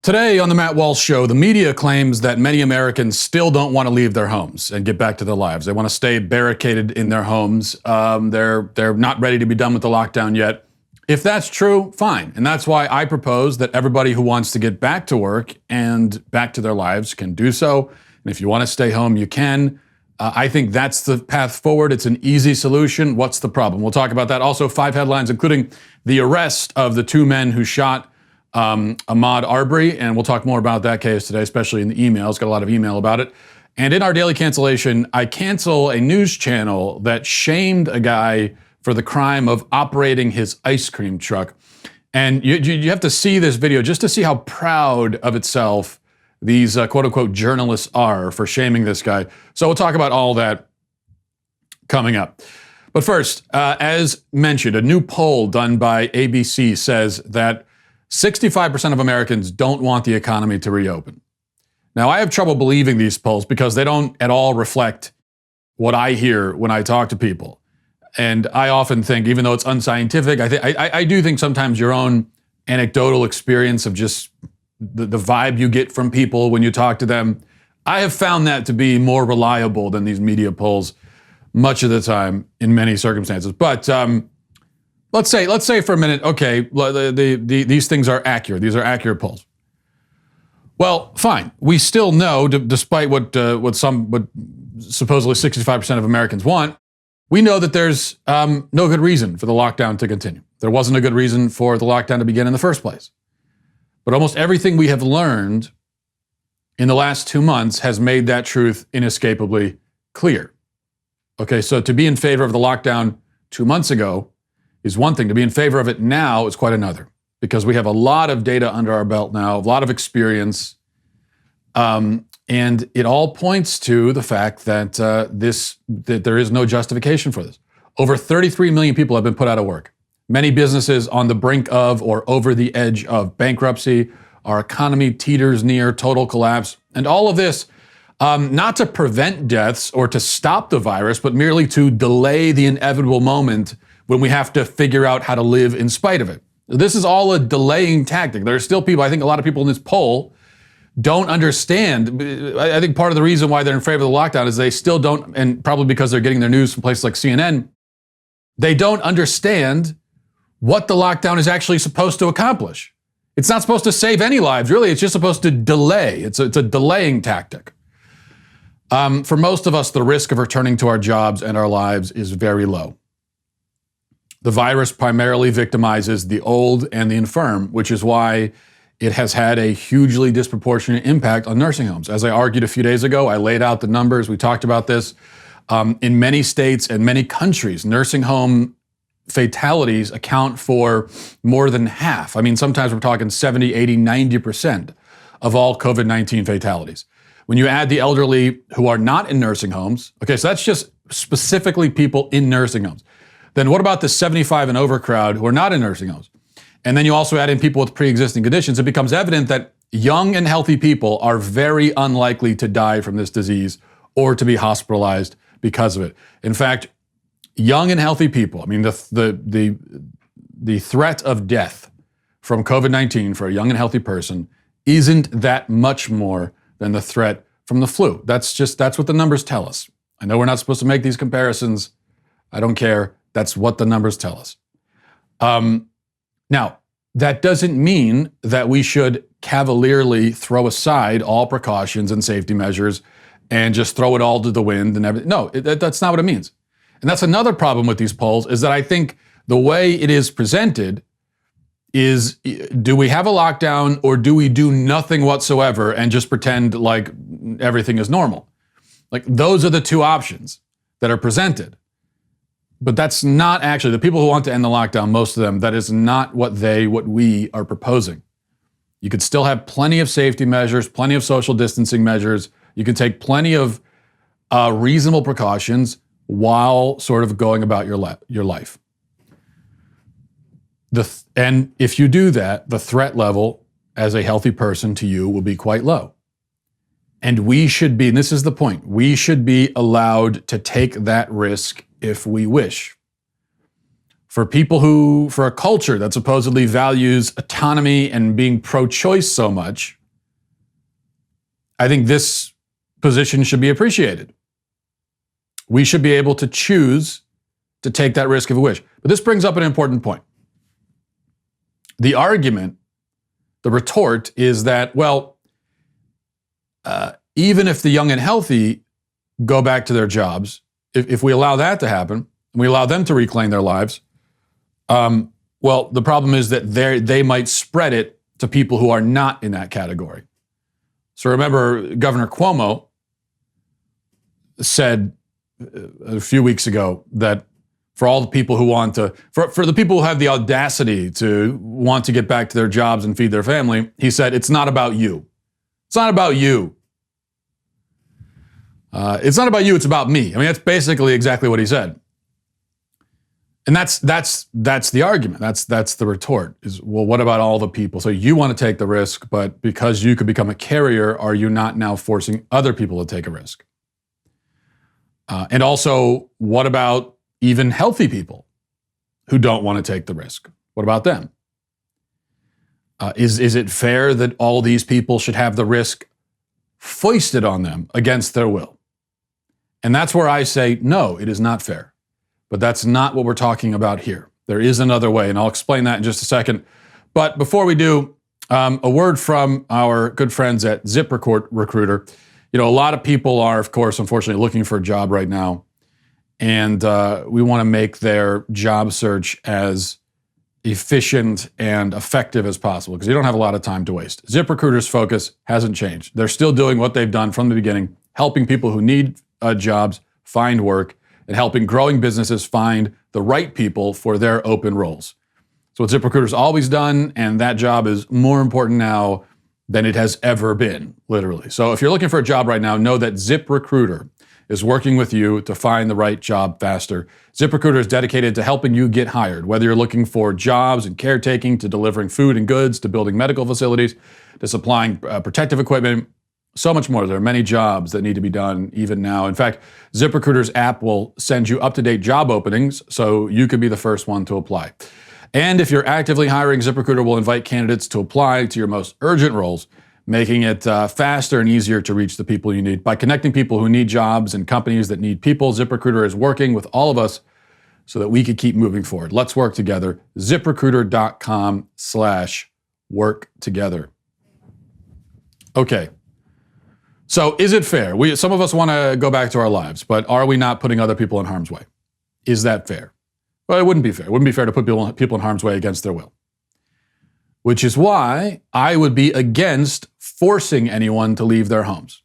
Today on the Matt Walsh Show, the media claims that many Americans still don't want to leave their homes and get back to their lives. They want to stay barricaded in their homes. They're not ready to be done with the lockdown yet. If that's true, fine. And that's why I propose that everybody who wants to get back to work and back to their lives can do so. And if you want to stay home, you can. I think that's the path forward. It's an easy solution. What's the problem? We'll talk about that. Also, 5 headlines, including the arrest of the 2 men who shot Ahmaud Arbery, and we'll talk more about that case today, especially in the emails. Got a lot of email about it. And in our daily cancellation, I cancel a news channel that shamed a guy for the crime of operating his ice cream truck. And you have to see this video just to see how proud of itself these quote-unquote journalists are for shaming this guy. So we'll talk about all that coming up. But first, as mentioned, a new poll done by ABC says that 65% of Americans don't want the economy to reopen. Now, I have trouble believing these polls because they don't at all reflect what I hear when I talk to people. And I often think, even though it's unscientific, I do think sometimes your own anecdotal experience of just the vibe you get from people when you talk to them, I have found that to be more reliable than these media polls much of the time in many circumstances. But let's say for a minute, okay, these things are accurate. These are accurate polls. Well, fine. We still know, despite what supposedly 65% of Americans want, we know that there's no good reason for the lockdown to continue. There wasn't a good reason for the lockdown to begin in the first place. But almost everything we have learned in the last 2 months has made that truth inescapably clear. Okay, so to be in favor of the lockdown 2 months ago is one thing. To be in favor of it now is quite another, because we have a lot of data under our belt now, a lot of experience, and it all points to the fact that that there is no justification for this. Over 33 million people have been put out of work. Many businesses on the brink of or over the edge of bankruptcy. Our economy teeters near total collapse, and all of this not to prevent deaths or to stop the virus, but merely to delay the inevitable moment when we have to figure out how to live in spite of it. This is all a delaying tactic. There are still people, I think a lot of people in this poll don't understand. I think part of the reason why they're in favor of the lockdown is they still don't, and probably because they're getting their news from places like CNN, they don't understand what the lockdown is actually supposed to accomplish. It's not supposed to save any lives, really. It's just supposed to delay. It's a delaying tactic. For most of us, the risk of returning to our jobs and our lives is very low. The virus primarily victimizes the old and the infirm, which is why it has had a hugely disproportionate impact on nursing homes. As I argued a few days ago, I laid out the numbers. We talked about this. In many states and many countries, nursing home fatalities account for more than half. I mean, sometimes we're talking 70, 80, 90% of all COVID-19 fatalities. When you add the elderly who are not in nursing homes, okay, so that's just specifically people in nursing homes. Then what about the 75 and over crowd who are not in nursing homes? And then you also add in people with pre-existing conditions. It becomes evident that young and healthy people are very unlikely to die from this disease or to be hospitalized because of it. In fact, young and healthy people, I mean, the threat of death from COVID-19 for a young and healthy person isn't that much more than the threat from the flu. That's what the numbers tell us. I know we're not supposed to make these comparisons. I don't care. That's what the numbers tell us. Now, that doesn't mean that we should cavalierly throw aside all precautions and safety measures and just throw it all to the wind and everything. No, that's not what it means. And that's another problem with these polls, is that I think the way it is presented is, do we have a lockdown or do we do nothing whatsoever and just pretend like everything is normal? Like, those are the two options that are presented. But that's not actually, the people who want to end the lockdown, most of them, that is not what we are proposing. You could still have plenty of safety measures, plenty of social distancing measures. You can take plenty of reasonable precautions while sort of going about your life. And if you do that, the threat level as a healthy person to you will be quite low. And we should be, and this is the point, we should be allowed to take that risk if we wish. for a culture that supposedly values autonomy and being pro-choice so much, I think this position should be appreciated. We should be able to choose to take that risk if we wish. But this brings up an important point. The argument, the retort is that, well, even if the young and healthy go back to their jobs, if we allow that to happen, and we allow them to reclaim their lives, well, the problem is that they might spread it to people who are not in that category. So remember, Governor Cuomo said a few weeks ago that for all the people who want to, for the people who have the audacity to want to get back to their jobs and feed their family, he said, it's not about you. It's not about you. It's not about you, it's about me. I mean, that's basically exactly what he said. And that's the argument. That's the retort is, well, what about all the people? So you want to take the risk, but because you could become a carrier, are you not now forcing other people to take a risk? And also, what about even healthy people who don't want to take the risk? What about them? Is it fair that all these people should have the risk foisted on them against their will? And that's where I say, no, it is not fair. But that's not what we're talking about here. There is another way, and I'll explain that in just a second. But before we do, a word from our good friends at ZipRecruiter. You know, a lot of people are, of course, unfortunately, looking for a job right now. And we want to make their job search as efficient and effective as possible because you don't have a lot of time to waste. ZipRecruiter's focus hasn't changed. They're still doing what they've done from the beginning, helping people who need jobs find work and helping growing businesses find the right people for their open roles. So what ZipRecruiter's always done, and that job is more important now than it has ever been, literally. So if you're looking for a job right now, know that ZipRecruiter is working with you to find the right job faster. ZipRecruiter is dedicated to helping you get hired, whether you're looking for jobs in caretaking, to delivering food and goods, to building medical facilities, to supplying protective equipment, so much more. There are many jobs that need to be done even now. In fact, ZipRecruiter's app will send you up-to-date job openings so you could be the first one to apply. And if you're actively hiring, ZipRecruiter will invite candidates to apply to your most urgent roles, making it faster and easier to reach the people you need. By connecting people who need jobs and companies that need people, ZipRecruiter is working with all of us so that we can keep moving forward. Let's work together. ZipRecruiter.com/work together. Okay. So is it fair? Some of us want to go back to our lives, but are we not putting other people in harm's way? Is that fair? Well, it wouldn't be fair. It wouldn't be fair to put people in harm's way against their will. Which is why I would be against forcing anyone to leave their homes.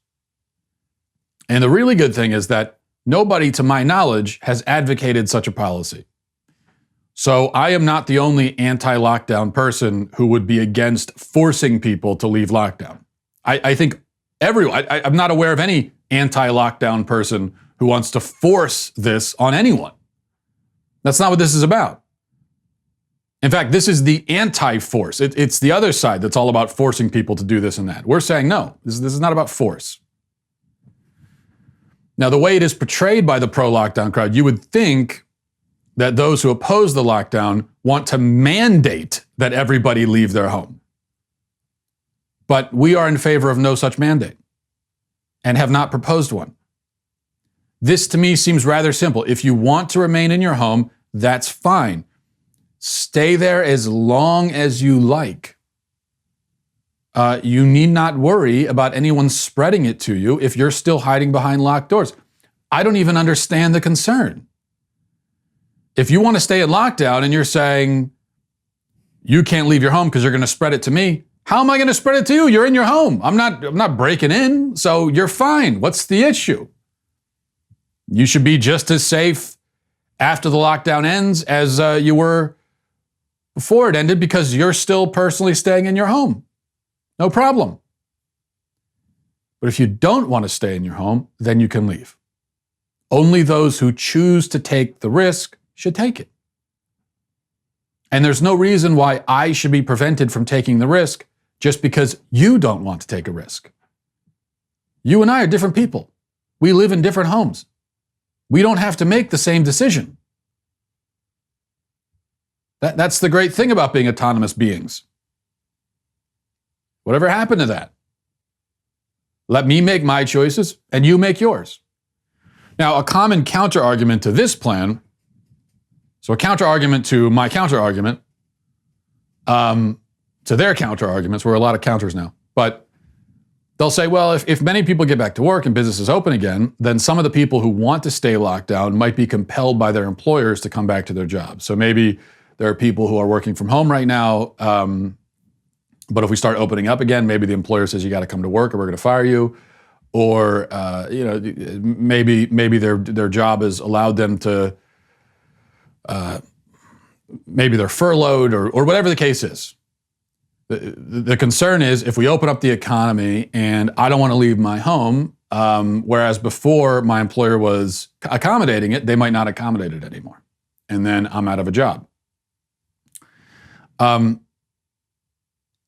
And the really good thing is that nobody, to my knowledge, has advocated such a policy. So I am not the only anti-lockdown person who would be against forcing people to leave lockdown. I think everyone, I'm not aware of any anti-lockdown person who wants to force this on anyone. That's not what this is about. In fact, this is the anti-force. It's the other side that's all about forcing people to do this and that. We're saying, no, this is not about force. Now, the way it is portrayed by the pro-lockdown crowd, you would think that those who oppose the lockdown want to mandate that everybody leave their home. But we are in favor of no such mandate and have not proposed one. This, to me, seems rather simple. If you want to remain in your home, that's fine. Stay there as long as you like. You need not worry about anyone spreading it to you if you're still hiding behind locked doors. I don't even understand the concern. If you want to stay in lockdown and you're saying you can't leave your home because you're going to spread it to me, how am I going to spread it to you? You're in your home. I'm not breaking in, so you're fine. What's the issue? You should be just as safe after the lockdown ends as you were before it ended because you're still personally staying in your home. No problem. But if you don't want to stay in your home, then you can leave. Only those who choose to take the risk should take it. And there's no reason why I should be prevented from taking the risk just because you don't want to take a risk. You and I are different people. We live in different homes. We don't have to make the same decision. That's the great thing about being autonomous beings. Whatever happened to that? Let me make my choices and you make yours. Now, a common counter-argument to this plan, so a counter-argument to my counter-argument, to their counter-arguments, we're a lot of counters now, but they'll say, well, if many people get back to work and businesses open again, then some of the people who want to stay locked down might be compelled by their employers to come back to their jobs. So maybe there are people who are working from home right now, but if we start opening up again, maybe the employer says you got to come to work or we're going to fire you. Or maybe their job has allowed them to, maybe they're furloughed or whatever the case is. The concern is if we open up the economy and I don't want to leave my home, whereas before my employer was accommodating it, they might not accommodate it anymore. And then I'm out of a job.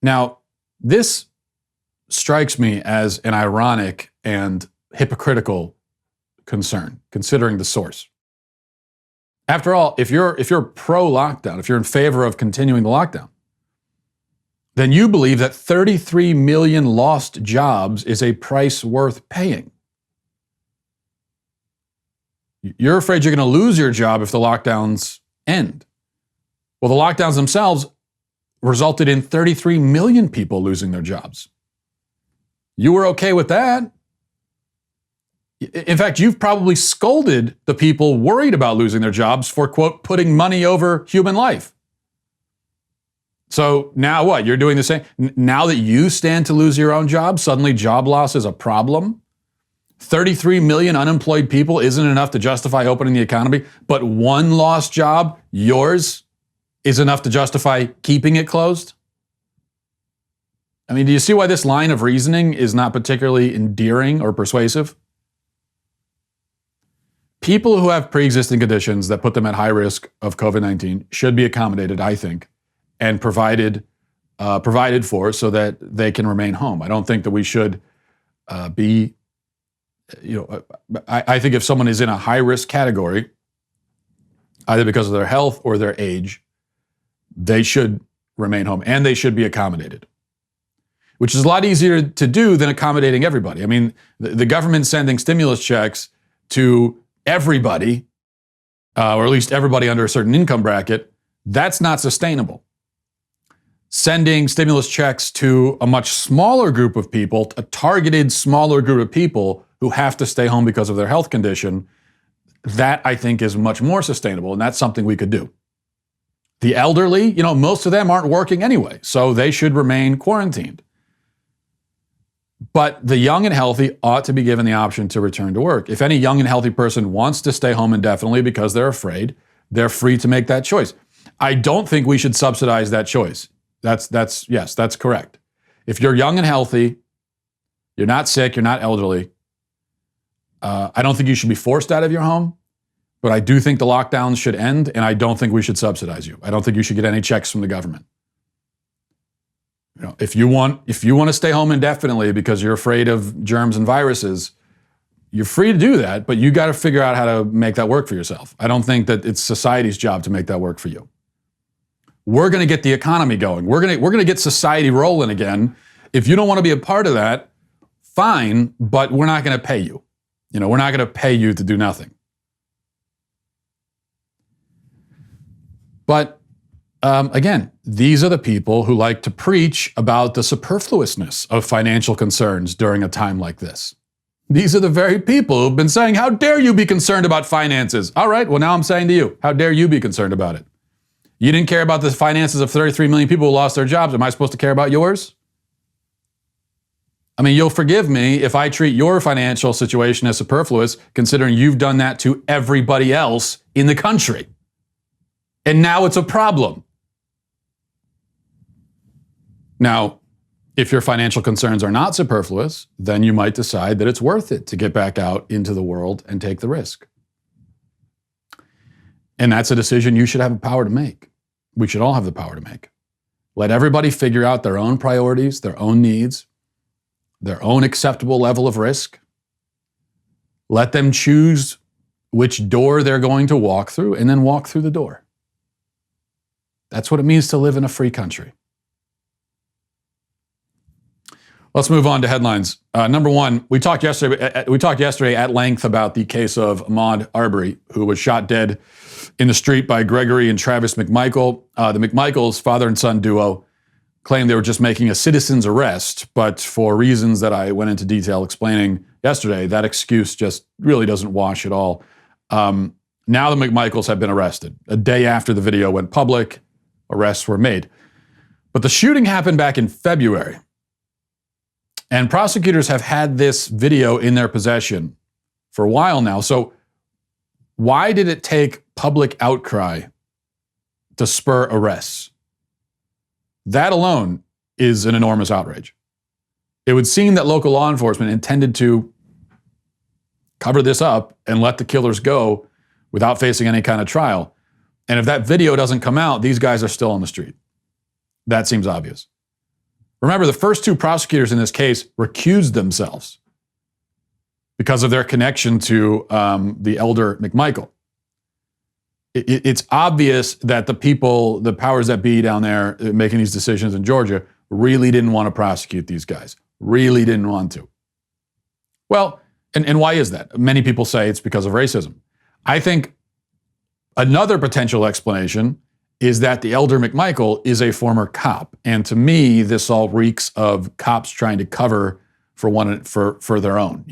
Now, this strikes me as an ironic and hypocritical concern, considering the source. After all, if you're pro-lockdown, if you're in favor of continuing the lockdown, then you believe that 33 million lost jobs is a price worth paying. You're afraid you're going to lose your job if the lockdowns end. Well, the lockdowns themselves resulted in 33 million people losing their jobs. You were okay with that. In fact, you've probably scolded the people worried about losing their jobs for, quote, putting money over human life. So now what? You're doing the same? Now that you stand to lose your own job, suddenly job loss is a problem? 33 million unemployed people isn't enough to justify opening the economy, but one lost job, yours, is enough to justify keeping it closed? I mean, do you see why this line of reasoning is not particularly endearing or persuasive? People who have pre-existing conditions that put them at high risk of COVID-19 should be accommodated, I think, and provided for so that they can remain home. I don't think that we should I think if someone is in a high-risk category, either because of their health or their age, they should remain home and they should be accommodated, which is a lot easier to do than accommodating everybody. I mean, the government sending stimulus checks to everybody, or at least everybody under a certain income bracket, that's not sustainable. Sending stimulus checks to a much smaller group of people, a targeted smaller group of people who have to stay home because of their health condition, that I think is much more sustainable, and that's something we could do. The elderly, most of them aren't working anyway, so they should remain quarantined. But the young and healthy ought to be given the option to return to work. If any young and healthy person wants to stay home indefinitely because they're afraid, they're free to make that choice. I don't think we should subsidize that choice. That's correct. If you're young and healthy, you're not sick, you're not elderly, I don't think you should be forced out of your home, but I do think the lockdowns should end, and I don't think we should subsidize you. I don't think you should get any checks from the government. If you want to stay home indefinitely because you're afraid of germs and viruses, you're free to do that, but you got to figure out how to make that work for yourself. I don't think that it's society's job to make that work for you. We're going to get the economy going. We're going to get society rolling again. If you don't want to be a part of that, fine, but we're not going to pay you. We're not going to pay you to do nothing. But again, these are the people who like to preach about the superfluousness of financial concerns during a time like this. These are the very people who've been saying, how dare you be concerned about finances? All right, well, now I'm saying to you, how dare you be concerned about it? You didn't care about the finances of 33 million people who lost their jobs. Am I supposed to care about yours? I mean, you'll forgive me if I treat your financial situation as superfluous, considering you've done that to everybody else in the country. And now it's a problem. Now, if your financial concerns are not superfluous, then you might decide that it's worth it to get back out into the world and take the risk. And that's a decision you should have the power to make. We should all have the power to make. Let everybody figure out their own priorities, their own needs, their own acceptable level of risk. Let them choose which door they're going to walk through and then walk through the door. That's what it means to live in a free country. Let's move on to headlines. Number one, we talked yesterday at length about the case of Ahmaud Arbery, who was shot dead in the street by Gregory and Travis McMichael. The McMichaels, father and son duo, claimed they were just making a citizen's arrest, but for reasons that I went into detail explaining yesterday, that excuse just really doesn't wash at all. Now the McMichaels have been arrested. A day after the video went public, arrests were made. But the shooting happened back in February. And prosecutors have had this video in their possession for a while now. So why did it take public outcry to spur arrests? That alone is an enormous outrage. It would seem that local law enforcement intended to cover this up and let the killers go without facing any kind of trial. And if that video doesn't come out, these guys are still on the street. That seems obvious. Remember, the first two prosecutors in this case recused themselves because of their connection to the elder McMichael. It's obvious that the people, the powers that be down there making these decisions in Georgia, really didn't want to prosecute these guys. Really didn't want to. Well, and why is that? Many people say it's because of racism. I think another potential explanation is that the elder McMichael is a former cop. And to me, this all reeks of cops trying to cover for their own,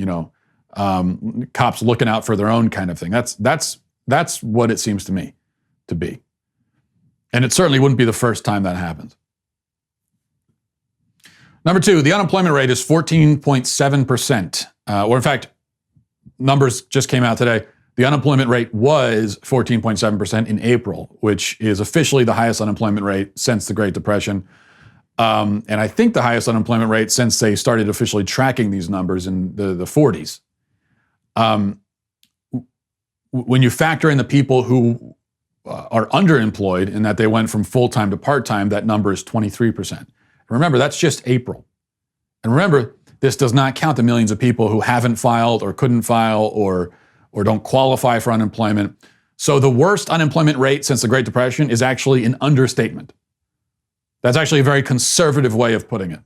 cops looking out for their own kind of thing. That's what it seems to me to be. And it certainly wouldn't be the first time that happens. Number two, the unemployment rate is 14.7%. Or in fact, numbers just came out today. The unemployment rate was 14.7% in April, which is officially the highest unemployment rate since the Great Depression. And I think the highest unemployment rate since they started officially tracking these numbers in the 40s. When you factor in the people who are underemployed and that they went from full-time to part-time, that number is 23%. Remember, that's just April. And remember, this does not count the millions of people who haven't filed or couldn't file or don't qualify for unemployment. So the worst unemployment rate since the Great Depression is actually an understatement. That's actually a very conservative way of putting it.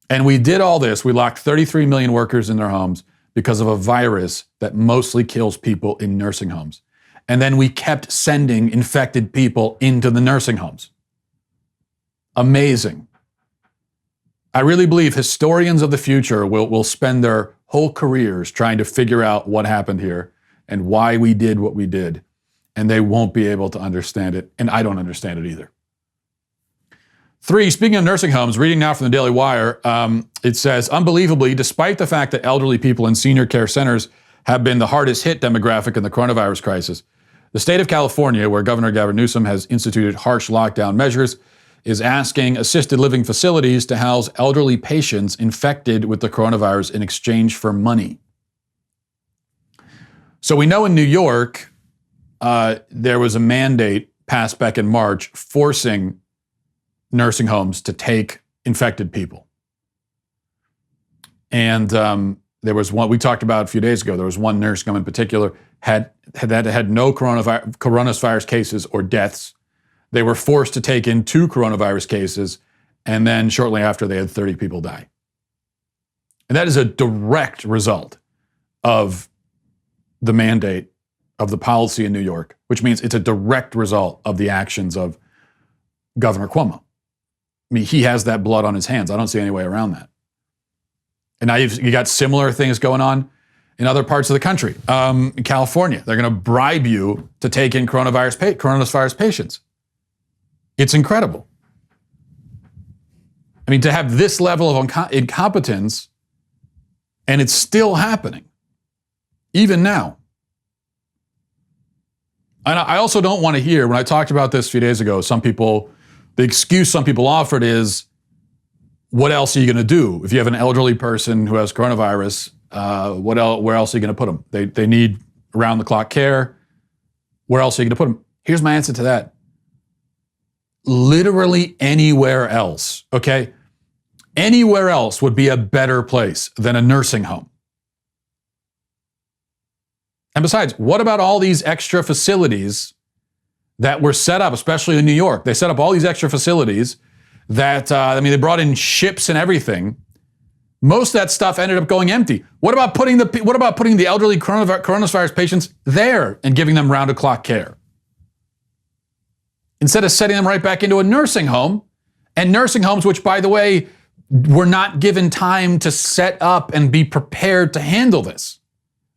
And we did all this. We locked 33 million workers in their homes because of a virus that mostly kills people in nursing homes. And then we kept sending infected people into the nursing homes. Amazing. I really believe historians of the future will spend their whole careers trying to figure out what happened here and why we did what we did. And they won't be able to understand it. And I don't understand it either. Three, speaking of nursing homes, reading now from the Daily Wire, it says, unbelievably, despite the fact that elderly people in senior care centers have been the hardest hit demographic in the coronavirus crisis, the state of California, where Governor Gavin Newsom has instituted harsh lockdown measures, is asking assisted living facilities to house elderly patients infected with the coronavirus in exchange for money. So we know in New York, there was a mandate passed back in March forcing nursing homes to take infected people. And there was one we talked about a few days ago. There was one nursing home in particular had no coronavirus cases or deaths. They were forced to take in 2 coronavirus cases, and then shortly after, they had 30 people die. And that is a direct result of the mandate of the policy in New York, which means it's a direct result of the actions of Governor Cuomo. I mean, he has that blood on his hands. I don't see any way around that. And now you got similar things going on in other parts of the country. In California, they're going to bribe you to take in coronavirus patients. It's incredible. I mean, to have this level of incompetence, and it's still happening, even now. And I also don't want to hear, when I talked about this a few days ago, the excuse some people offered is, what else are you going to do? If you have an elderly person who has coronavirus, where else are you going to put them? They need around-the-clock care. Where else are you going to put them? Here's my answer to that. Literally anywhere else, okay? Anywhere else would be a better place than a nursing home. And besides, what about all these extra facilities that were set up, especially in New York. They set up all these extra facilities that, they brought in ships and everything. Most of that stuff ended up going empty. What about putting the elderly coronavirus patients there and giving them round-the-clock care? Instead of setting them right back into a nursing home, and nursing homes, which, by the way, were not given time to set up and be prepared to handle this.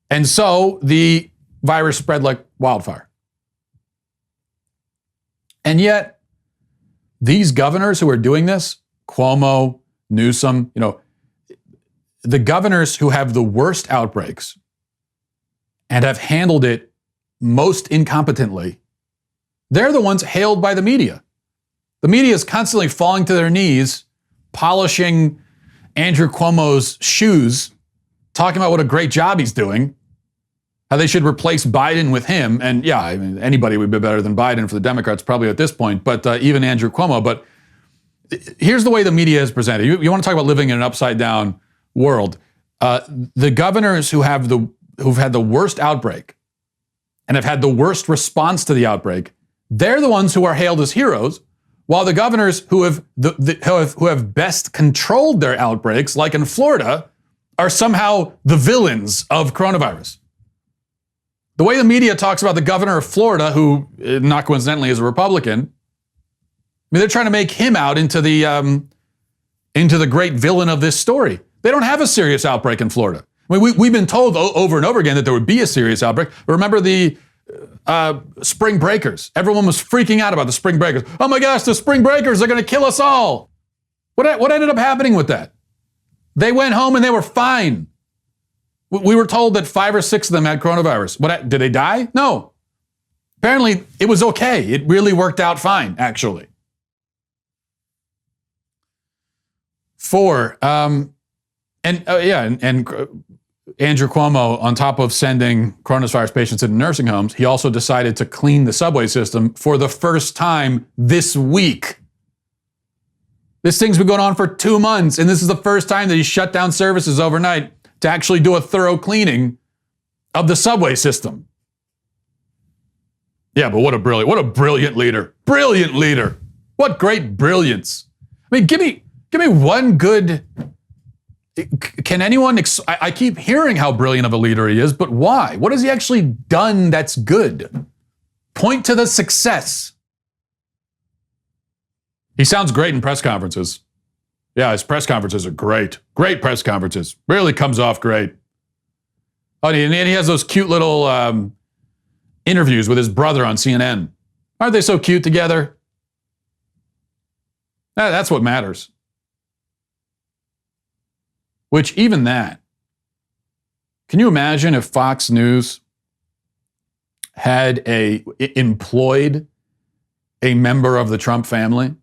And so the virus spread like wildfire. And yet, these governors who are doing this, Cuomo, Newsom, the governors who have the worst outbreaks and have handled it most incompetently, they're the ones hailed by the media. The media is constantly falling to their knees, polishing Andrew Cuomo's shoes, talking about what a great job he's doing, how they should replace Biden with him. And yeah, anybody would be better than Biden for the Democrats probably at this point, but even Andrew Cuomo. But here's the way the media is presented. You want to talk about living in an upside down world. The governors who've had the worst outbreak and have had the worst response to the outbreak, they're the ones who are hailed as heroes, while the governors who have best controlled their outbreaks, like in Florida, are somehow the villains of coronavirus. The way the media talks about the governor of Florida, who not coincidentally is a Republican, they're trying to make him out into the great villain of this story. They don't have a serious outbreak in Florida. We've been told over and over again that there would be a serious outbreak. Remember the spring breakers. Everyone was freaking out about the spring breakers. Oh my gosh, the spring breakers are going to kill us all. What ended up happening with that? They went home and they were fine. We were told that 5 or 6 of them had coronavirus. Did they die? No. Apparently, it was okay. It really worked out fine, actually. 4, Andrew Cuomo, on top of sending coronavirus patients into nursing homes, he also decided to clean the subway system for the first time this week. This thing's been going on for 2 months, and this is the first time that he shut down services overnight to actually do a thorough cleaning of the subway system. Yeah, but what a brilliant leader. Brilliant leader. What great brilliance. Give me one good... Can anyone... I keep hearing how brilliant of a leader he is, but why? What has he actually done that's good? Point to the success. He sounds great in press conferences. Yeah, his press conferences are great. Great press conferences. Really comes off great. Oh, and he has those cute little interviews with his brother on CNN. Aren't they so cute together? That's what matters. Which, even that, can you imagine if Fox News had employed a member of the Trump family?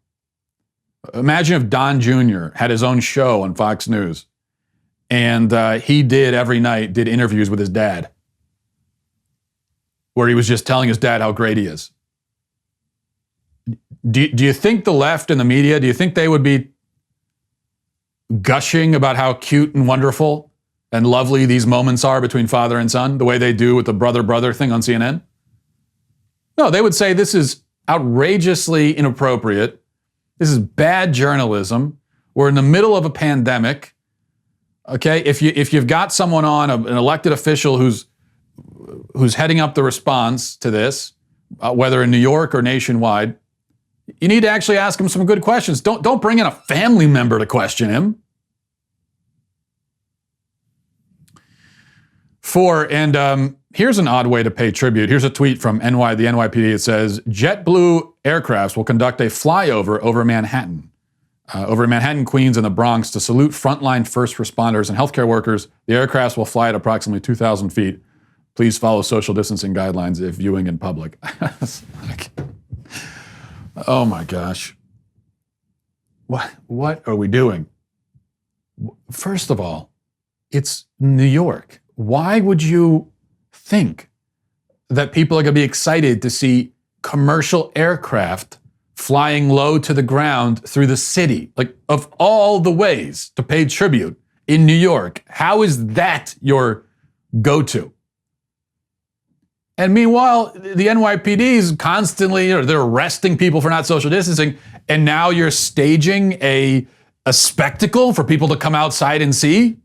Imagine if Don Jr. had his own show on Fox News and he every night did interviews with his dad where he was just telling his dad how great he is. Do you think the left and the media, do you think they would be gushing about how cute and wonderful and lovely these moments are between father and son, the way they do with the brother-brother thing on CNN? No, they would say this is outrageously inappropriate. This is bad journalism. We're in the middle of a pandemic. Okay, if you've got someone on, an elected official who's heading up the response to this, whether in New York or nationwide, you need to actually ask him some good questions. Don't bring in a family member to question him. 4, and here's an odd way to pay tribute. Here's a tweet from the NYPD. It says, JetBlue aircrafts will conduct a flyover over Manhattan, Queens, and the Bronx to salute frontline first responders and healthcare workers. The aircrafts will fly at approximately 2,000 feet. Please follow social distancing guidelines if viewing in public. Oh my gosh. What are we doing? First of all, it's New York. Why would you think that people are going to be excited to see commercial aircraft flying low to the ground through the city? Like, of all the ways to pay tribute in New York, how is that your go-to? And meanwhile, the NYPD is constantly, they're arresting people for not social distancing. And now you're staging a spectacle for people to come outside and see?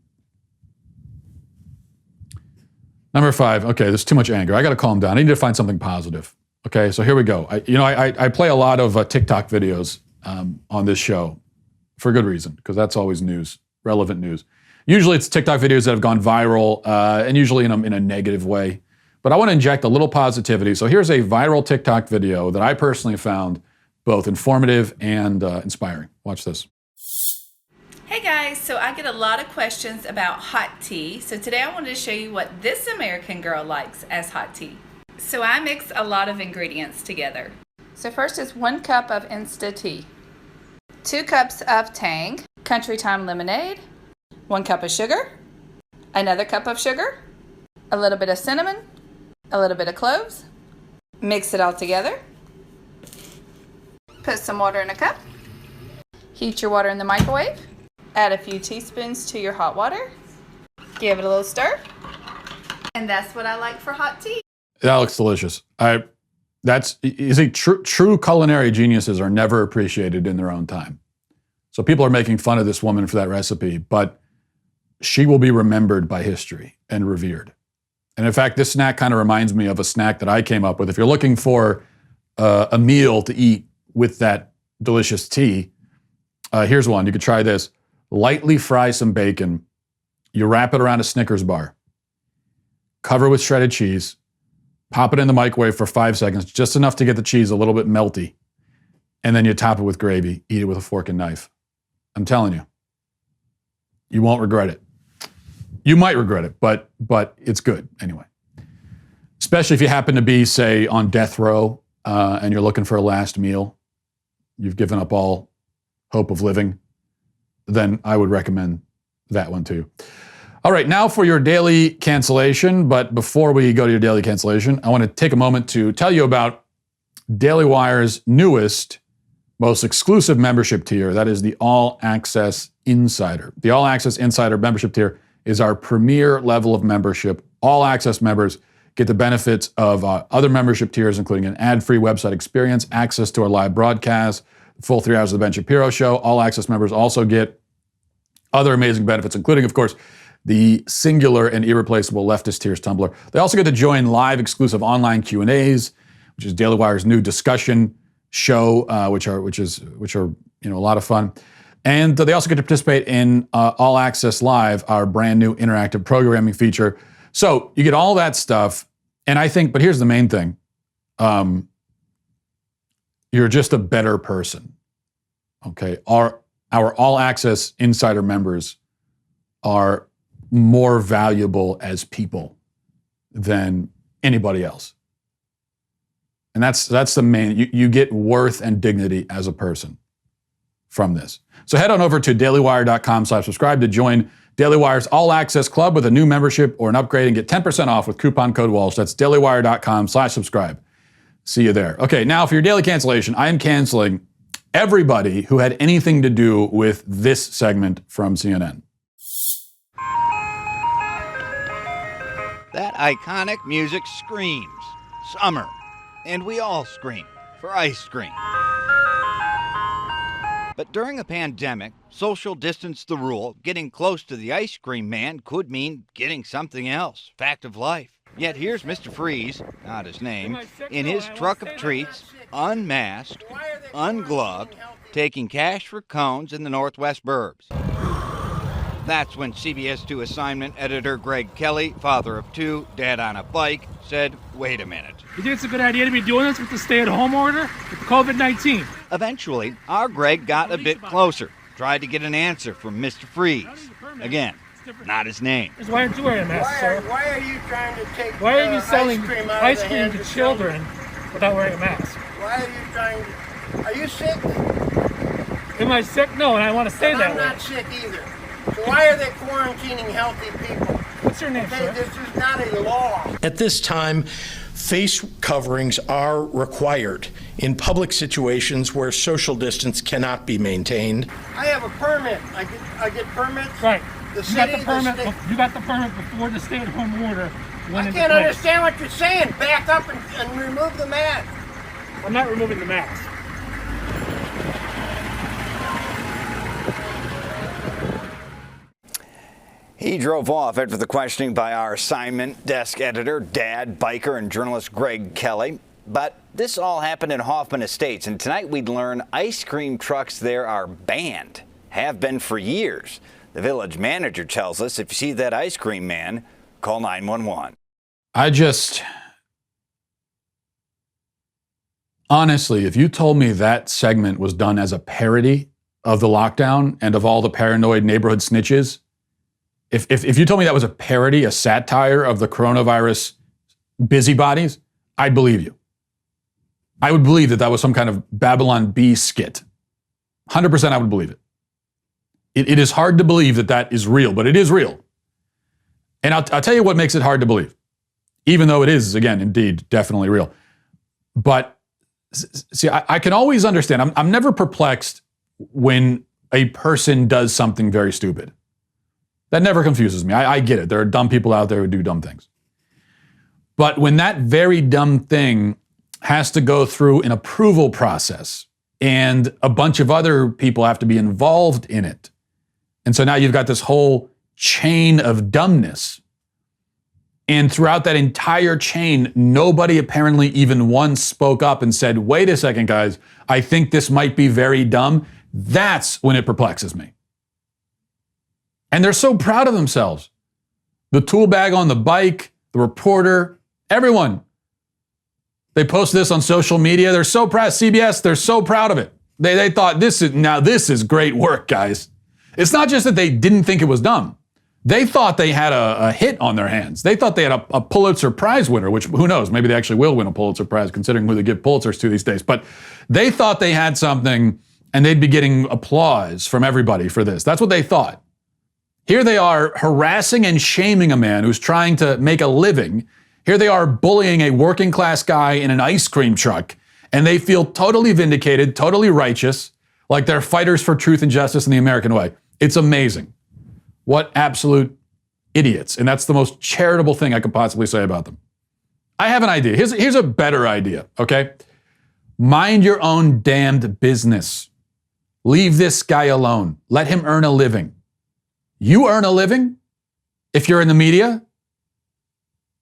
Number 5, okay, there's too much anger. I got to calm down. I need to find something positive. Okay, so here we go. I play a lot of TikTok videos on this show for good reason, because that's always news, relevant news. Usually it's TikTok videos that have gone viral, and usually in a negative way. But I want to inject a little positivity. So here's a viral TikTok video that I personally found both informative and inspiring. Watch this. Hey guys, so I get a lot of questions about hot tea. So today I wanted to show you what this American girl likes as hot tea. So I mix a lot of ingredients together. So first is 1 cup of Insta tea, 2 cups of Tang Country Time lemonade, 1 cup of sugar, another cup of sugar, a little bit of cinnamon, a little bit of cloves. Mix it all together. Put some water in a cup. Heat your water in the microwave. Add a few teaspoons to your hot water. Give it a little stir. And that's what I like for hot tea. That looks delicious. True culinary geniuses are never appreciated in their own time. So people are making fun of this woman for that recipe, but she will be remembered by history and revered. And in fact, this snack kind of reminds me of a snack that I came up with. If you're looking for a meal to eat with that delicious tea, here's one. You could try this. Lightly fry some bacon. You wrap it around a Snickers bar. Cover with shredded cheese. Pop it in the microwave for 5 seconds, just enough to get the cheese a little bit melty. And then you top it with gravy. Eat it with a fork and knife. I'm telling you, you won't regret it. You might regret it, but it's good anyway. Especially if you happen to be, say, on death row and you're looking for a last meal. You've given up all hope of living. Then I would recommend that one too. All right, now for your daily cancellation. But before we go to your daily cancellation, I want to take a moment to tell you about Daily Wire's newest, most exclusive membership tier. That is the All Access Insider. The All Access Insider membership tier is our premier level of membership. All Access members get the benefits of other membership tiers, including an ad-free website experience, access to our live broadcast, the full 3 hours of the Ben Shapiro Show. All Access members also get other amazing benefits, including, of course, the singular and irreplaceable Leftist Tears Tumblr. They also get to join live exclusive online Q&As, which is Daily Wire's new discussion show, which are a lot of fun. And they also get to participate in All Access Live, our brand new interactive programming feature. So you get all that stuff, and I think, but here's the main thing. You're just a better person, okay? Our All Access Insider members are more valuable as people than anybody else. And that's the main, you get worth and dignity as a person from this. So head on over to dailywire.com/subscribe to join Daily Wire's All Access Club with a new membership or an upgrade and get 10% off with coupon code Walsh. That's dailywire.com/subscribe. See you there. Okay, now for your daily cancellation, I am canceling everybody who had anything to do with this segment from CNN. That iconic music screams summer, and we all scream for ice cream. But during a pandemic, social distance the rule, getting close to the ice cream man could mean getting something else. Fact of life. Yet here's Mr. Freeze, not his name, in his truck of treats, unmasked, ungloved, taking cash for cones in the Northwest burbs. That's when CBS 2 assignment editor Greg Kelly, father of 2, dad on a bike, said, wait a minute. You think it's a good idea to be doing this with the stay-at-home order? With COVID-19? Eventually, our Greg got a bit closer, tried to get an answer from Mr. Freeze. Again, not his name. Why aren't you wearing a mask, sir? Why are you trying to take Why are you selling ice to cream to children without wearing a mask? Why are you trying to... Are you sick? Am I sick? No, and I want to stay that I'm way. not sick either. So why are they quarantining healthy people? What's your name, sir? This is not a law. At this time, face coverings are required in public situations where social distance cannot be maintained. I have a permit. I get permits. Right. The You got city, the permit. state. You got the permit before the stay-at-home order went I into can't place. understand what you're saying. Back up and remove the mask. I'm not removing the mask. He drove off after the questioning by our assignment desk editor, dad, biker, and journalist Greg Kelly. But this all happened in Hoffman Estates, and tonight we'd learn ice cream trucks there are banned, have been for years. The village manager tells us if you see that ice cream man, call 911. Honestly, if you told me that segment was done as a parody of the lockdown and of all the paranoid neighborhood snitches, if you told me that was a parody, a satire of the coronavirus busybodies, I'd believe you. I would believe that was some kind of Babylon Bee skit. 100% I would believe it. It is hard to believe that is real, but it is real. And I'll tell you what makes it hard to believe, even though it is, again, indeed, definitely real. But see, I can always understand. I'm never perplexed when a person does something very stupid. That never confuses me. I get it. There are dumb people out there who do dumb things. But when that very dumb thing has to go through an approval process and a bunch of other people have to be involved in it, and so now you've got this whole chain of dumbness, and throughout that entire chain, nobody apparently even once spoke up and said, wait a second, guys, I think this might be very dumb. That's when it perplexes me. And they're so proud of themselves. The tool bag on the bike, the reporter, everyone. They post this on social media. They're so proud. CBS, they're so proud of it. They thought this is great work, guys. It's not just that they didn't think it was dumb. They thought they had a hit on their hands. They thought they had a Pulitzer Prize winner, which who knows, maybe they actually will win a Pulitzer Prize considering who they give Pulitzers to these days. But they thought they had something and they'd be getting applause from everybody for this. That's what they thought. Here they are harassing and shaming a man who's trying to make a living. Here they are bullying a working class guy in an ice cream truck, and they feel totally vindicated, totally righteous, like they're fighters for truth and justice in the American way. It's amazing. What absolute idiots. And that's the most charitable thing I could possibly say about them. I have an idea. Here's a better idea, okay? Mind your own damned business. Leave this guy alone. Let him earn a living. You earn a living if you're in the media.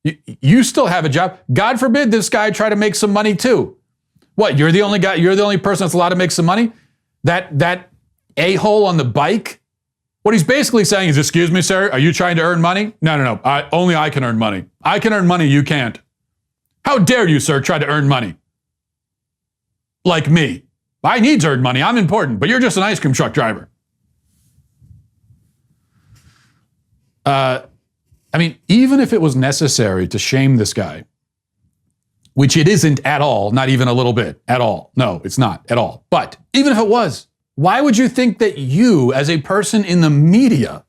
You still have a job. God forbid this guy try to make some money too. What, you're the only guy, you're the only person that's allowed to make some money? That a-hole on the bike? What he's basically saying is, excuse me, sir, are you trying to earn money? No. Only I can earn money. I can earn money, you can't. How dare you, sir, try to earn money? Like me. I need to earn money. I'm important, but you're just an ice cream truck driver. Even if it was necessary to shame this guy, which it isn't at all, not even a little bit, at all. No, it's not at all. But even if it was, why would you think that you, as a person in the media,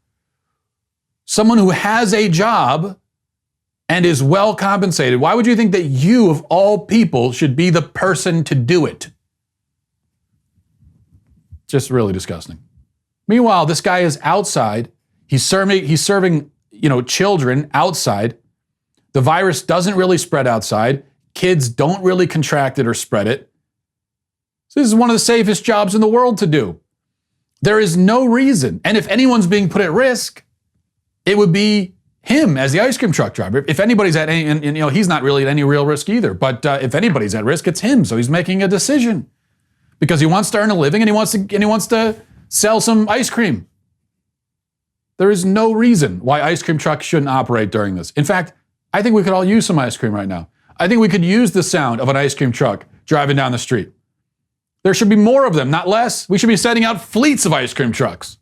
someone who has a job and is well compensated, why would you think that you, of all people, should be the person to do it? Just really disgusting. Meanwhile, this guy is outside. He's serving children outside. The virus doesn't really spread outside. Kids don't really contract it or spread it. So this is one of the safest jobs in the world to do. There is no reason. And if anyone's being put at risk, it would be him as the ice cream truck driver. If anybody's at any, and he's not really at any real risk either, but if anybody's at risk, it's him. So he's making a decision because he wants to earn a living and he wants to sell some ice cream. There is no reason why ice cream trucks shouldn't operate during this. In fact, I think we could all use some ice cream right now. I think we could use the sound of an ice cream truck driving down the street. There should be more of them, not less. We should be sending out fleets of ice cream trucks.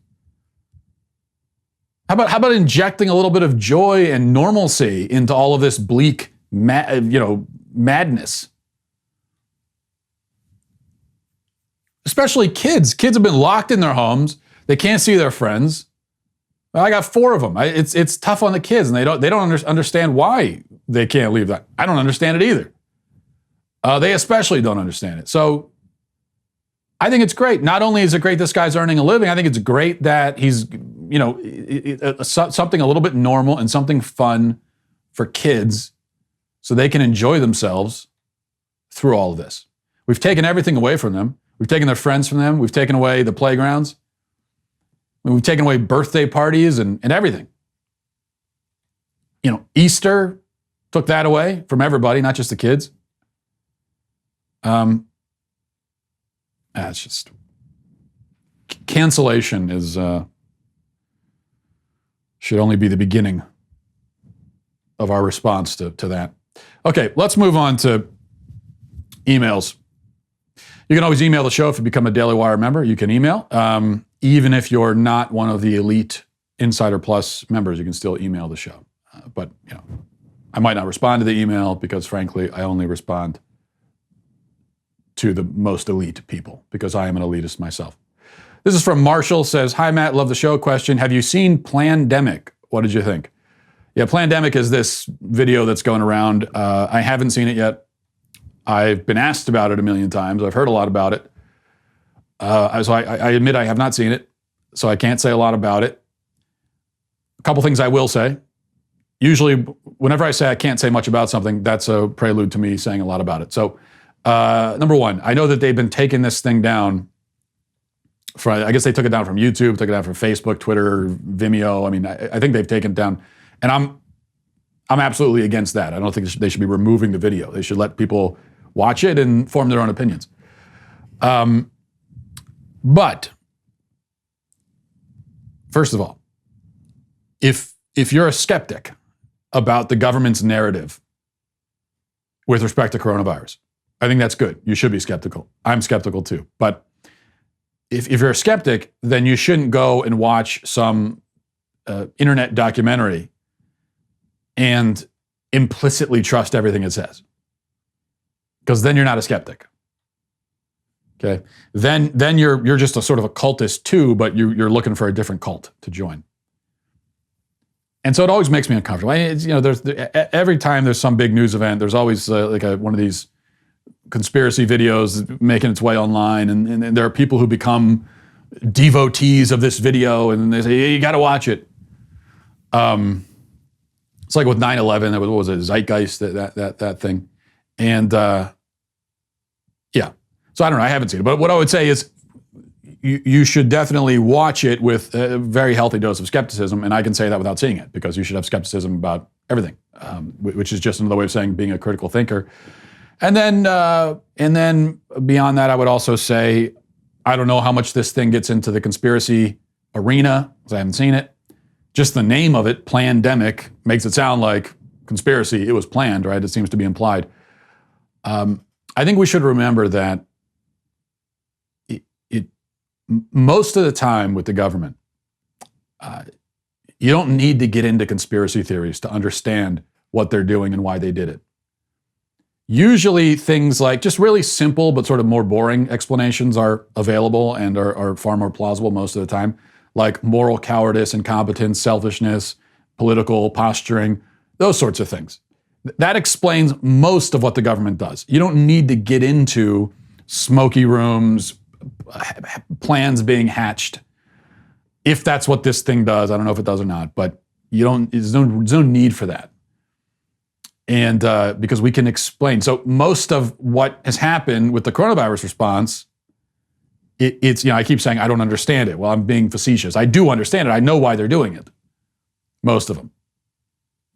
How about injecting a little bit of joy and normalcy into all of this bleak, madness? Especially kids. Kids have been locked in their homes. They can't see their friends. I got 4 of them. It's tough on the kids, and they don't understand why they can't leave that. I don't understand it either. They especially don't understand it. So I think it's great. Not only is it great this guy's earning a living, I think it's great that he's, something a little bit normal and something fun for kids so they can enjoy themselves through all of this. We've taken everything away from them. We've taken their friends from them. We've taken away the playgrounds. We've taken away birthday parties and everything. Easter took that away from everybody, not just the kids. It's just cancellation should only be the beginning of our response to that. Okay, let's move on to emails. You can always email the show if you become a Daily Wire member. You can email. Even if you're not one of the elite Insider Plus members, you can still email the show. But I might not respond to the email because, frankly, I only respond to the most elite people because I am an elitist myself. This is from Marshall, says, "Hi, Matt, love the show. Question, have you seen Plandemic? What did you think?" Yeah, Plandemic is this video that's going around. I haven't seen it yet. I've been asked about it a million times. I've heard a lot about it. So I admit I have not seen it, so I can't say a lot about it. A couple things I will say. Usually, whenever I say I can't say much about something, that's a prelude to me saying a lot about it. So, number one, I know that they've been taking this thing down. I guess they took it down from YouTube, took it down from Facebook, Twitter, Vimeo. I mean, I think they've taken it down, and I'm absolutely against that. I don't think they should be removing the video. They should let people watch it and form their own opinions. But first of all, if you're a skeptic about the government's narrative with respect to coronavirus, I think that's good. You should be skeptical. I'm skeptical too. But if you're a skeptic, then you shouldn't go and watch some internet documentary and implicitly trust everything it says. Because then you're not a skeptic. Okay? Then you're just a sort of a cultist too, but you're looking for a different cult to join. And so it always makes me uncomfortable. Every time there's some big news event, there's always one of these conspiracy videos making its way online, and there are people who become devotees of this video, and they say, hey, you got to watch it. It's like with 9/11, what was it, Zeitgeist, that thing. And yeah, so I don't know, I haven't seen it. But what I would say is you should definitely watch it with a very healthy dose of skepticism, and I can say that without seeing it, because you should have skepticism about everything, which is just another way of saying being a critical thinker. And then beyond that, I would also say, I don't know how much this thing gets into the conspiracy arena, because I haven't seen it. Just the name of it, Plandemic, makes it sound like conspiracy. It was planned, right? It seems to be implied. I think we should remember that most of the time with the government, you don't need to get into conspiracy theories to understand what they're doing and why they did it. Usually things like just really simple but sort of more boring explanations are available and are far more plausible most of the time, like moral cowardice, incompetence, selfishness, political posturing, those sorts of things. That explains most of what the government does. You don't need to get into smoky rooms, plans being hatched. If that's what this thing does, I don't know if it does or not, but there's no need for that. And because we can explain. So most of what has happened with the coronavirus response, it's, I keep saying I don't understand it. Well, I'm being facetious. I do understand it. I know why they're doing it. Most of them.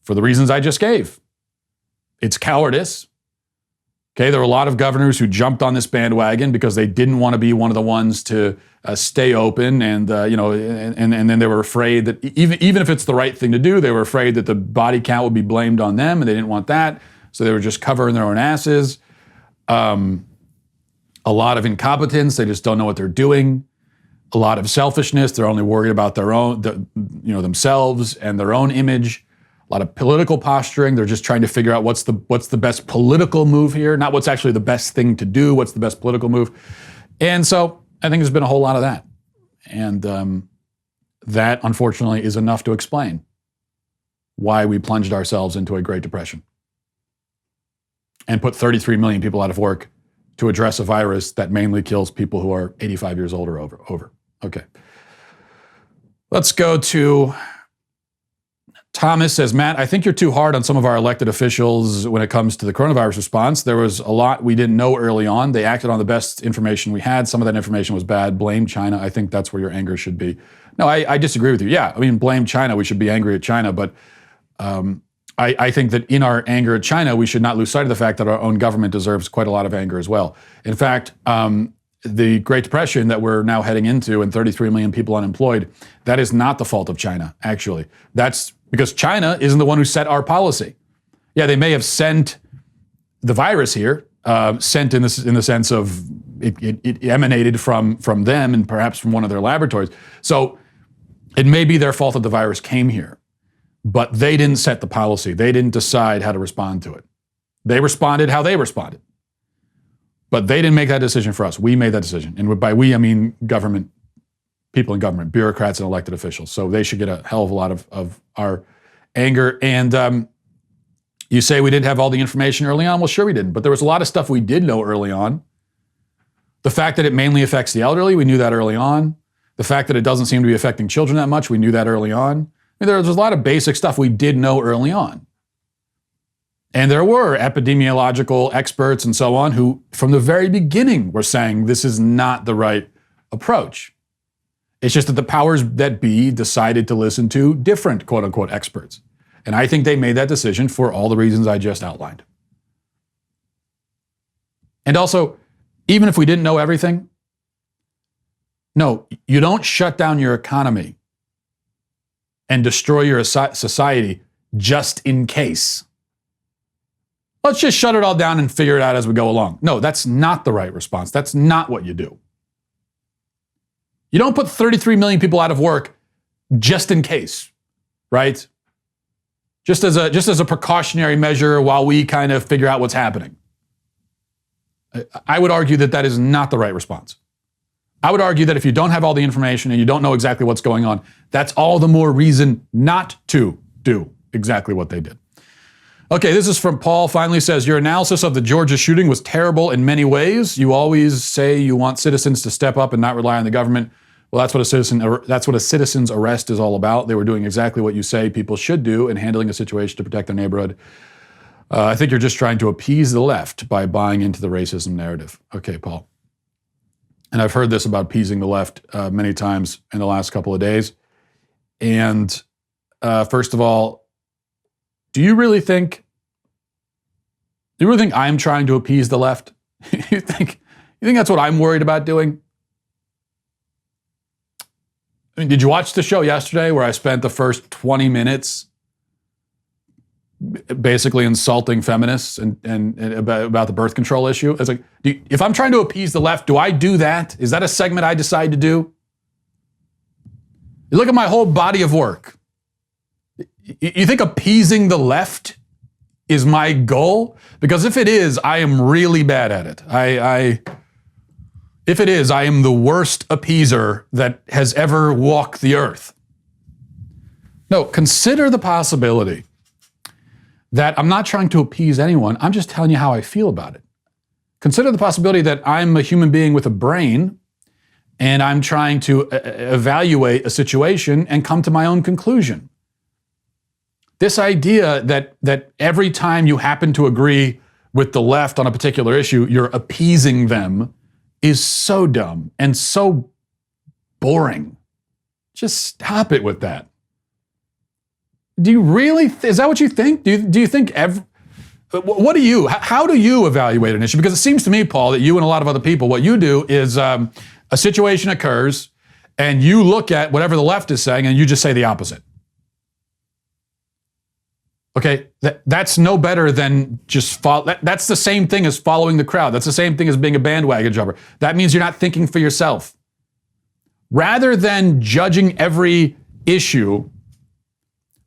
For the reasons I just gave. It's cowardice. Okay, there were a lot of governors who jumped on this bandwagon because they didn't want to be one of the ones to stay open, and and then they were afraid that even if it's the right thing to do, they were afraid that the body count would be blamed on them, and they didn't want that, so they were just covering their own asses. A lot of incompetence; they just don't know what they're doing. A lot of selfishness; they're only worried about their own, themselves and their own image. A lot of political posturing. They're just trying to figure out what's the best political move here, not what's actually the best thing to do, what's the best political move. And so I think there's been a whole lot of that. And that, unfortunately, is enough to explain why we plunged ourselves into a Great Depression and put 33 million people out of work to address a virus that mainly kills people who are 85 years old or over. Okay. Let's go to Thomas says, Matt, I think you're too hard on some of our elected officials when it comes to the coronavirus response. There was a lot we didn't know early on. They acted on the best information we had. Some of that information was bad. Blame China. I think that's where your anger should be. No, I disagree with you. Yeah, I mean, blame China. We should be angry at China. But I think that in our anger at China, we should not lose sight of the fact that our own government deserves quite a lot of anger as well. In fact, the Great Depression that we're now heading into and 33 million people unemployed, that is not the fault of China, actually. That's because China isn't the one who set our policy. Yeah, they may have sent the virus here, sent in the sense of it emanated from them and perhaps from one of their laboratories. So it may be their fault that the virus came here, but they didn't set the policy. They didn't decide how to respond to it. They responded how they responded. But they didn't make that decision for us. We made that decision. And by we, I mean government, people in government, bureaucrats and elected officials. So they should get a hell of a lot of our anger. And you say we didn't have all the information early on. Well, sure we didn't. But there was a lot of stuff we did know early on. The fact that it mainly affects the elderly, we knew that early on. The fact that it doesn't seem to be affecting children that much, we knew that early on. I mean, there was a lot of basic stuff we did know early on. And there were epidemiological experts and so on who, from the very beginning, were saying this is not the right approach. It's just that the powers that be decided to listen to different quote-unquote experts. And I think they made that decision for all the reasons I just outlined. And also, even if we didn't know everything, no, you don't shut down your economy and destroy your society just in case. Let's just shut it all down and figure it out as we go along. No, that's not the right response. That's not what you do. You don't put 33 million people out of work just in case, right? Just as a precautionary measure while we kind of figure out what's happening. I would argue that that is not the right response. I would argue that if you don't have all the information and you don't know exactly what's going on, that's all the more reason not to do exactly what they did. Okay, this is from Paul. Finally says, your analysis of the Georgia shooting was terrible in many ways. You always say you want citizens to step up and not rely on the government. Well, that's what a citizen's arrest is all about. They were doing exactly what you say people should do in handling a situation to protect their neighborhood. I think you're just trying to appease the left by buying into the racism narrative. Okay, Paul. And I've heard this about appeasing the left many times in the last couple of days. And first of all, do you really think I'm trying to appease the left? You think that's what I'm worried about doing? I mean, did you watch the show yesterday where I spent the first 20 minutes basically insulting feminists and about the birth control issue? It's like, if I'm trying to appease the left, do I do that? Is that a segment I decide to do? You look at my whole body of work. You think appeasing the left is my goal? Because if it is, I am really bad at it. If it is, I am the worst appeaser that has ever walked the earth. No, consider the possibility that I'm not trying to appease anyone. I'm just telling you how I feel about it. Consider the possibility that I'm a human being with a brain and I'm trying to evaluate a situation and come to my own conclusion. This idea that every time you happen to agree with the left on a particular issue, you're appeasing them is so dumb and so boring. Just stop it with that. Do you really, is that what you think? Do you think how do you evaluate an issue? Because it seems to me, Paul, that you and a lot of other people, what you do is a situation occurs and you look at whatever the left is saying and you just say the opposite. Okay, that's no better than just that's the same thing as following the crowd. That's the same thing as being a bandwagon jumper. That means you're not thinking for yourself. Rather than judging every issue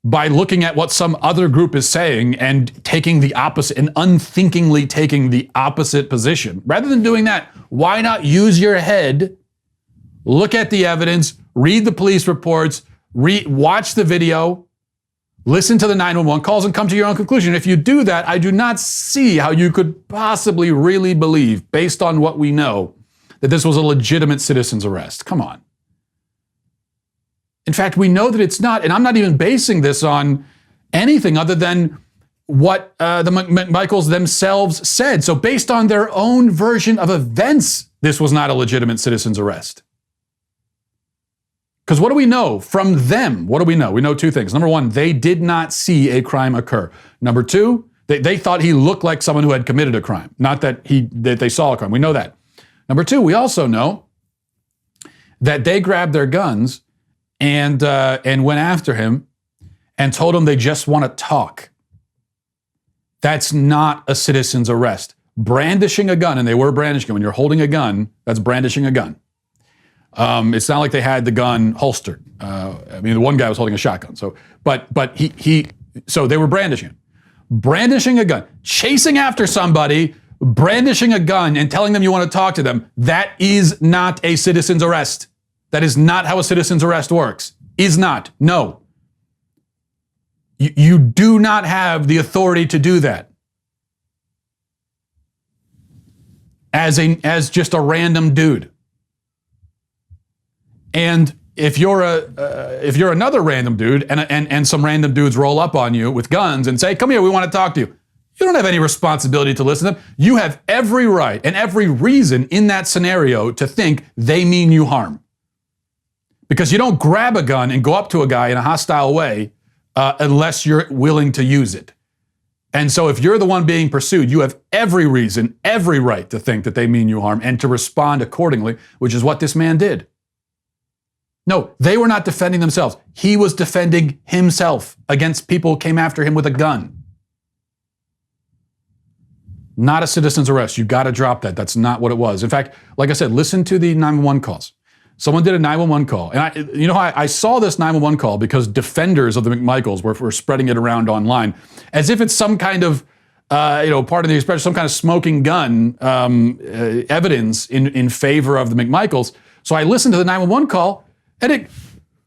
by looking at what some other group is saying and taking the opposite and unthinkingly taking the opposite position, rather than doing that, why not use your head, look at the evidence, read the police reports, watch the video, listen to the 911 calls and come to your own conclusion. If you do that, I do not see how you could possibly really believe, based on what we know, that this was a legitimate citizen's arrest. Come on. In fact, we know that it's not, and I'm not even basing this on anything other than what the McMichaels themselves said. So based on their own version of events, this was not a legitimate citizen's arrest. Because what do we know from them? What do we know? We know two things. Number one, they did not see a crime occur. Number two, they thought he looked like someone who had committed a crime, not that they saw a crime. We know that. Number two, we also know that they grabbed their guns and went after him and told him they just want to talk. That's not a citizen's arrest. Brandishing a gun, and they were brandishing it. When you're holding a gun, that's brandishing a gun. It's not like they had the gun holstered. I mean, the one guy was holding a shotgun. So they were brandishing it. Brandishing a gun, chasing after somebody, brandishing a gun and telling them you want to talk to them, that is not a citizen's arrest. That is not how a citizen's arrest works. Is not. No. You do not have the authority to do that. As just a random dude. And if you're another random dude and some random dudes roll up on you with guns and say, "Come here, we want to talk to you," you don't have any responsibility to listen to them. You have every right and every reason in that scenario to think they mean you harm. Because you don't grab a gun and go up to a guy in a hostile way unless you're willing to use it. And so if you're the one being pursued, you have every reason, every right to think that they mean you harm and to respond accordingly, which is what this man did. No, they were not defending themselves. He was defending himself against people who came after him with a gun. Not a citizen's arrest. You got to drop that. That's not what it was. In fact, like I said, listen to the 911 calls. Someone did a 911 call. And I saw this 911 call because defenders of the McMichaels were spreading it around online as if it's some kind of, pardon the expression, some kind of smoking gun evidence in favor of the McMichaels. So I listened to the 911 call, and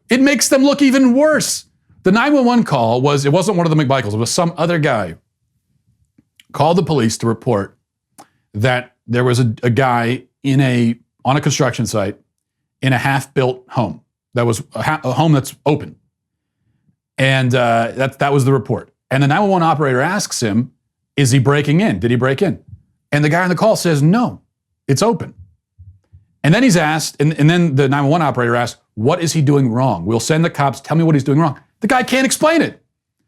it makes them look even worse. The 911 call it wasn't one of the McMichaels. It was some other guy called the police to report that there was a guy on a construction site in a half-built home. That was a home that's open. And that was the report. And the 911 operator asks him, is he breaking in? Did he break in? And the guy on the call says, no, it's open. And then he's asked, and then the 911 operator asks, what is he doing wrong? We'll send the cops, tell me what he's doing wrong. The guy can't explain it.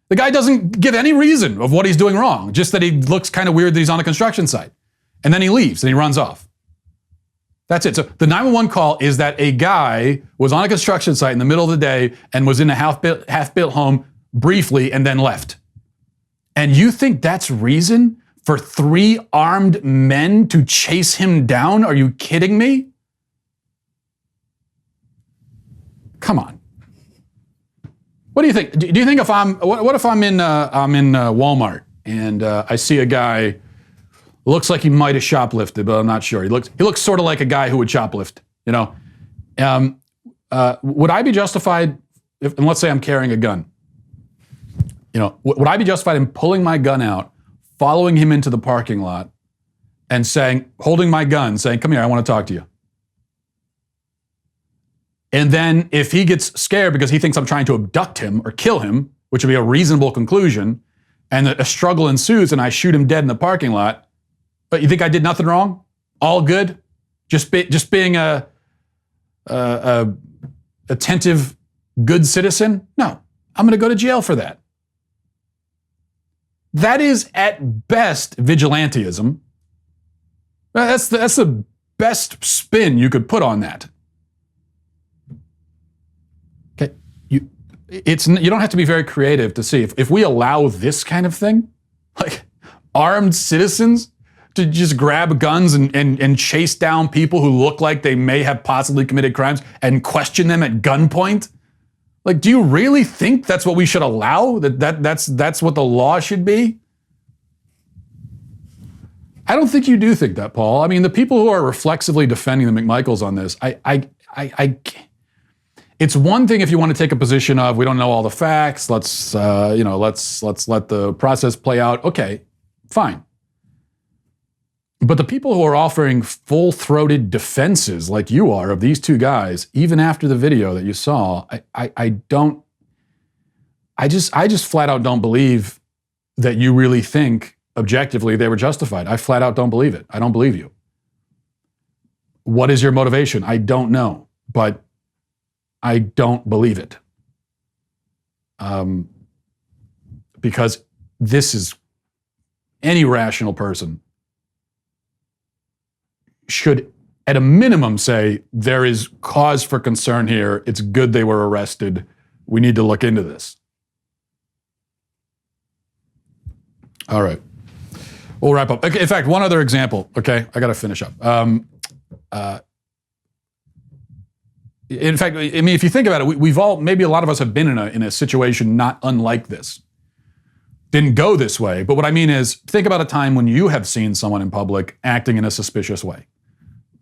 The guy doesn't give any reason of what he's doing wrong, just that he looks kind of weird that he's on a construction site. And then he leaves and he runs off. That's it. So the 911 call is that a guy was on a construction site in the middle of the day and was in a half-built home briefly and then left. And you think that's reason for 3 armed men to chase him down? Are you kidding me? Come on. What do you think? Do you think if what if I'm in Walmart and I see a guy looks like he might have shoplifted, but I'm not sure. He looks sort of like a guy who would shoplift, would I be justified and let's say I'm carrying a gun? Would I be justified in pulling my gun out, following him into the parking lot and holding my gun, saying, come here, I want to talk to you. And then if he gets scared because he thinks I'm trying to abduct him or kill him, which would be a reasonable conclusion, and a struggle ensues and I shoot him dead in the parking lot, but you think I did nothing wrong? All good? Just being a attentive, good citizen? No, I'm going to go to jail for that. That is at best vigilantism. That's the best spin you could put on that. Okay, you don't have to be very creative to see if we allow this kind of thing, like armed citizens to just grab guns and chase down people who look like they may have possibly committed crimes and question them at gunpoint. Like, do you really think that's what we should allow? That's what the law should be? I don't think you do think that, Paul. I mean, the people who are reflexively defending the McMichaels on this, it's one thing if you want to take a position of we don't know all the facts. Let's let the process play out. Okay, fine. But the people who are offering full-throated defenses like you are of these two guys, even after the video that you saw, I just flat out don't believe that you really think objectively they were justified. I flat out don't believe it. I don't believe you. What is your motivation? I don't know, but I don't believe it. Because this is, any rational person should, at a minimum, say there is cause for concern here. It's good they were arrested. We need to look into this. All right. We'll wrap up. Okay, in fact, one other example. Okay, I got to finish up. In fact, I mean, if you think about it, we've all, maybe a lot of us have been in a situation not unlike this. Didn't go this way, but what I mean is, think about a time when you have seen someone in public acting in a suspicious way.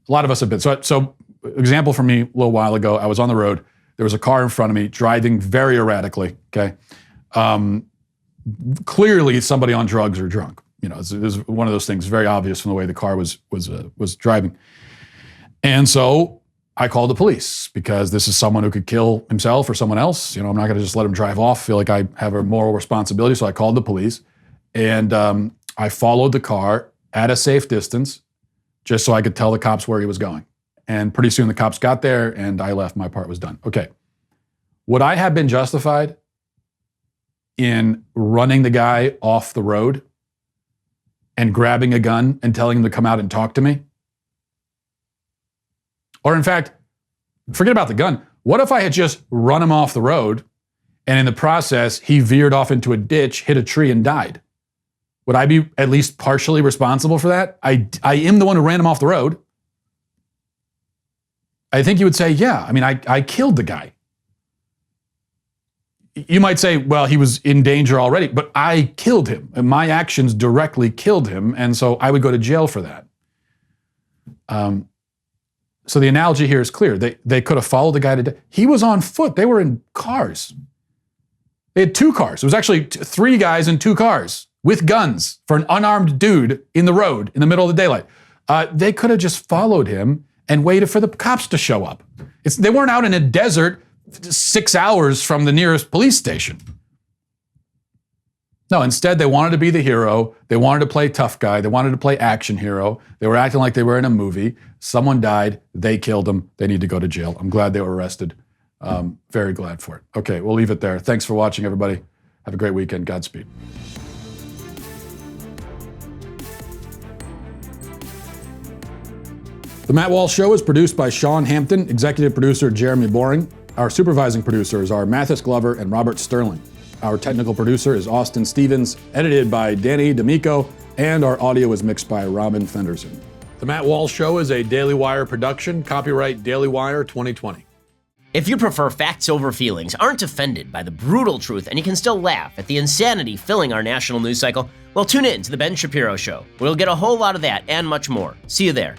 A lot of us have been. So example for me, a little while ago, I was on the road. There was a car in front of me driving very erratically, okay? Clearly somebody on drugs or drunk. You know, it was one of those things, very obvious from the way the car was driving. And so I called the police because this is someone who could kill himself or someone else. You know, I'm not going to just let him drive off. Feel like I have a moral responsibility. So I called the police, and I followed the car at a safe distance just so I could tell the cops where he was going. And pretty soon the cops got there and I left. My part was done. Okay. Would I have been justified in running the guy off the road and grabbing a gun and telling him to come out and talk to me? Or in fact, forget about the gun. What if I had just run him off the road and in the process, he veered off into a ditch, hit a tree, and died? Would I be at least partially responsible for that? I am the one who ran him off the road. I think you would say, yeah, I mean, I killed the guy. You might say, well, he was in danger already, but I killed him, and my actions directly killed him, and so I would go to jail for that. So the analogy here is clear. They could have followed the guy to death. He was on foot. They were in cars. They had 2 cars. It was actually 3 guys in 2 cars with guns for an unarmed dude in the road in the middle of the daylight. They could have just followed him and waited for the cops to show up. They weren't out in a desert 6 hours from the nearest police station. No, instead they wanted to be the hero. They wanted to play tough guy. They wanted to play action hero. They were acting like they were in a movie. Someone died. They killed him. They need to go to jail. I'm glad they were arrested. Very glad for it. Okay, we'll leave it there. Thanks for watching, everybody. Have a great weekend. Godspeed. The Matt Walsh Show is produced by Sean Hampton, executive producer Jeremy Boring. Our supervising producers are Mathis Glover and Robert Sterling. Our technical producer is Austin Stevens, edited by Danny D'Amico, and our audio is mixed by Robin Fenderson. The Matt Walsh Show is a Daily Wire production, copyright Daily Wire 2020. If you prefer facts over feelings, aren't offended by the brutal truth, and you can still laugh at the insanity filling our national news cycle, well, tune in to The Ben Shapiro Show. We'll get a whole lot of that and much more. See you there.